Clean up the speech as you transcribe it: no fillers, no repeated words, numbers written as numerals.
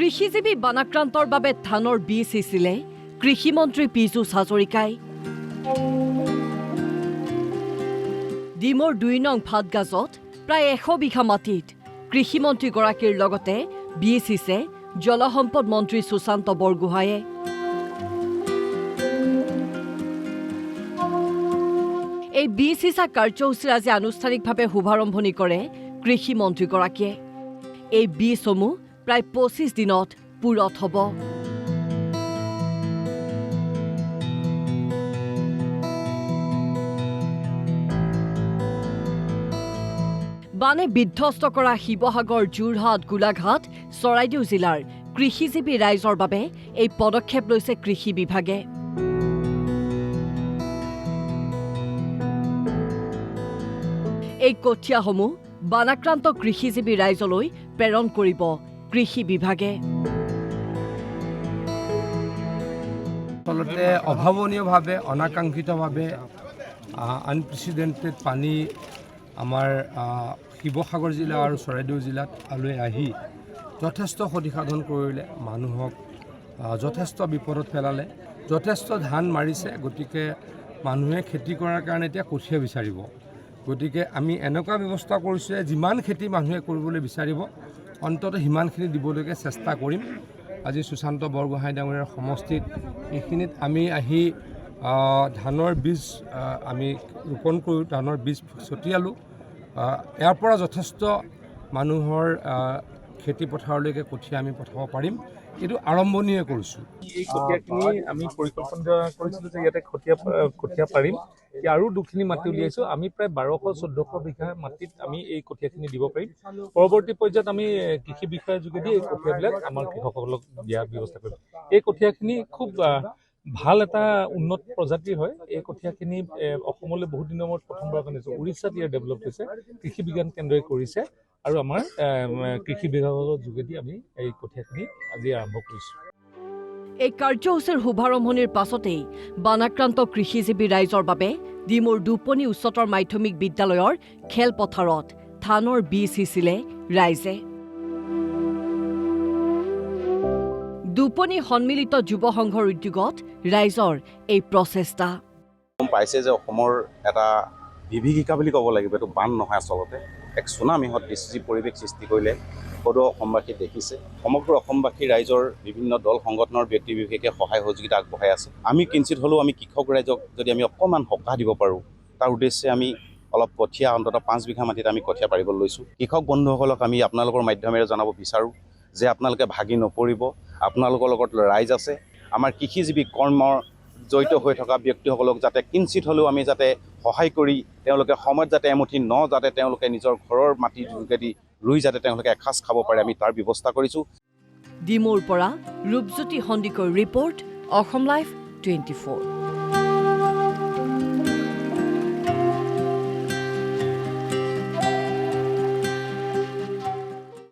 কৃষিজীৱী বানাক্ৰান্তৰ বাবে ধানৰ বীজ সিঁচিলে কৃষিমন্ত্ৰী পীযুষ হাজৰিকাই। ডিমোৰ ২ নং ফাটগাজত প্ৰায় ১০০ বিঘা মাটিত কৃষিমন্ত্ৰীগৰাকীৰ লগতে বীজ সিঁচে জলসম্পদ মন্ত্ৰী সুশান্ত বৰগোহাঁয়ে। এই বীজ সিঁচা কাৰ্যসূচীৰ আজি আনুষ্ঠানিকভাৱে শুভাৰম্ভণি কৰে কৃষিমন্ত্ৰীগৰাকীয়ে। এই বীজসমূহ প্ৰায় ২৫ দিনত পূৰঠ হ'ব। বানে বিধ্বস্ত কৰা শিৱসাগৰ, যোৰহাট, গোলাঘাট, চৰাইদেউ জিলাৰ কৃষিজীৱী ৰাইজৰ বাবে এই পদক্ষেপ লৈছে কৃষি বিভাগে। এই কঠীয়াসমূহ বানাক্ৰান্ত কৃষিজীৱী ৰাইজলৈ প্ৰেৰণ কৰিব কৃষি বিভাগে। আচলতে অভাৱনীয়ভাৱে অনাকাংক্ষিতভাৱে আনপ্ৰেচিডেণ্টেড পানী আমাৰ শিৱসাগৰ জিলা আৰু চৰাইদেউ জিলাত আহি যথেষ্ট ক্ষতিসাধন কৰিলে, মানুহক যথেষ্ট বিপদত পেলালে, যথেষ্ট ধান মাৰিছে। গতিকে মানুহে খেতি কৰাৰ কাৰণে এতিয়া কঠীয়া বিচাৰিব। গতিকে আমি এনেকুৱা ব্যৱস্থা কৰিছোঁ যে যিমান খেতি মানুহে কৰিবলৈ বিচাৰিব অন্ততঃ সিমানখিনি দিবলৈকে চেষ্টা কৰিম। আজি সুশান্ত বৰগোহাঁই ডাঙৰীয়াৰ সমষ্টিত এইখিনিত আমি আহি ধানৰ বীজ আমি ৰোপণ কৰোঁ, ধানৰ বীজ ছটিয়ালোঁ। ইয়াৰ পৰা যথেষ্ট মানুহৰ খেতি পথাৰলৈকে কঠীয়া আমি পঠাব পাৰিম। এইটো আৰম্ভণিয়ে কৰিছোঁ। এই কঠীয়াখিনি আমি পৰিকল্পনা কৰিছিলোঁ যে ইয়াতে কঠীয়া পাৰিম। আৰু 2খিনি মাটি উলিয়াইছোঁ। আমি প্ৰায় 1200-1400 বিঘা মাটিত আমি এই কঠীয়াখিনি দিব পাৰিম। পৰৱৰ্তী পৰ্যায়ত আমি কৃষি বিষয়াৰ যোগেদি এই কঠীয়াবিলাক আমাৰ কৃষকসকলক দিয়াৰ ব্যৱস্থা কৰিম। এই কঠীয়াখিনি খুব ভাল এটা উন্নত প্ৰজাতিৰ হয়। এই কঠীয়াখিনি অসমলৈ বহুত দিনৰ মূৰত প্ৰথমবাৰ কাৰণে উৰিষ্যাত ইয়াৰ ডেভেলপ হৈছে, কৃষি বিজ্ঞান কেন্দ্ৰই কৰিছে আৰু আমাৰ কৃষি বিভাগৰ যোগেদি আমি এই কঠীয়াখিনি আজি আৰম্ভ কৰিছোঁ। এই কাৰ্যসূচীৰ শুভাৰম্ভণিৰ পাছতেই বানাক্ৰান্ত কৃষিজীৱী ৰাইজৰ বাবে ডিমোৰ দুপনি উচ্চতৰ মাধ্যমিক বিদ্যালয়ৰ খেলপথাৰত ধানৰ বীজ সিঁচিলে ৰাইজে। দুপনি সন্মিলিত যুৱ সংঘৰ উদ্যোগত ৰাইজৰ এই প্ৰচেষ্টা। গম পাইছে যে অসমৰ এটা বিভীষিকা বুলি ক'ব লাগিব, এইটো বান নহয়, আচলতে এক চুনামি সদৃশ পৰিৱেশ সৃষ্টি কৰিলে সদৌ অসমবাসী দেখিছে। সমগ্ৰ অসমবাসী ৰাইজৰ বিভিন্ন দল সংগঠনৰ ব্যক্তি বিশেষে সহায় সহযোগিতা আগবঢ়াই আছে। আমি কিঞ্চিত হ'লেও আমি কৃষক ৰাইজক যদি আমি অকণমান সকাহ দিব পাৰোঁ, তাৰ উদ্দেশ্যে আমি অলপ কঠীয়া অন্ততঃ 5 বিঘা মাটিত আমি কঠীয়া পাৰিবলৈ লৈছোঁ। কৃষক বন্ধুসকলক আমি আপোনালোকৰ মাধ্যমেৰে জনাব বিচাৰোঁ যে আপোনালোকে ভাগি নপৰিব। আপোনালোকৰ লগত ৰাইজ আছে। আমাৰ কৃষিজীৱী কৰ্মৰ জড়িত হৈ থকা ব্যক্তিসকলক যাতে কিঞ্চিত হ'লেও আমি যাতে সহায় কৰি তেওঁলোকে সময়ত যাতে এমুঠি যাতে তেওঁলোকে নিজৰ ঘৰৰ মাটিৰ যোগেদি ৰুই যাতে তেওঁলোকে এসাঁজ খাব পাৰে, আমি তাৰ ব্যৱস্থা কৰিছোঁ। ডিমোৰ পৰা ৰূপজ্যোতি সন্দিকৈৰ ৰিপৰ্ট, অসম লাইভ 24।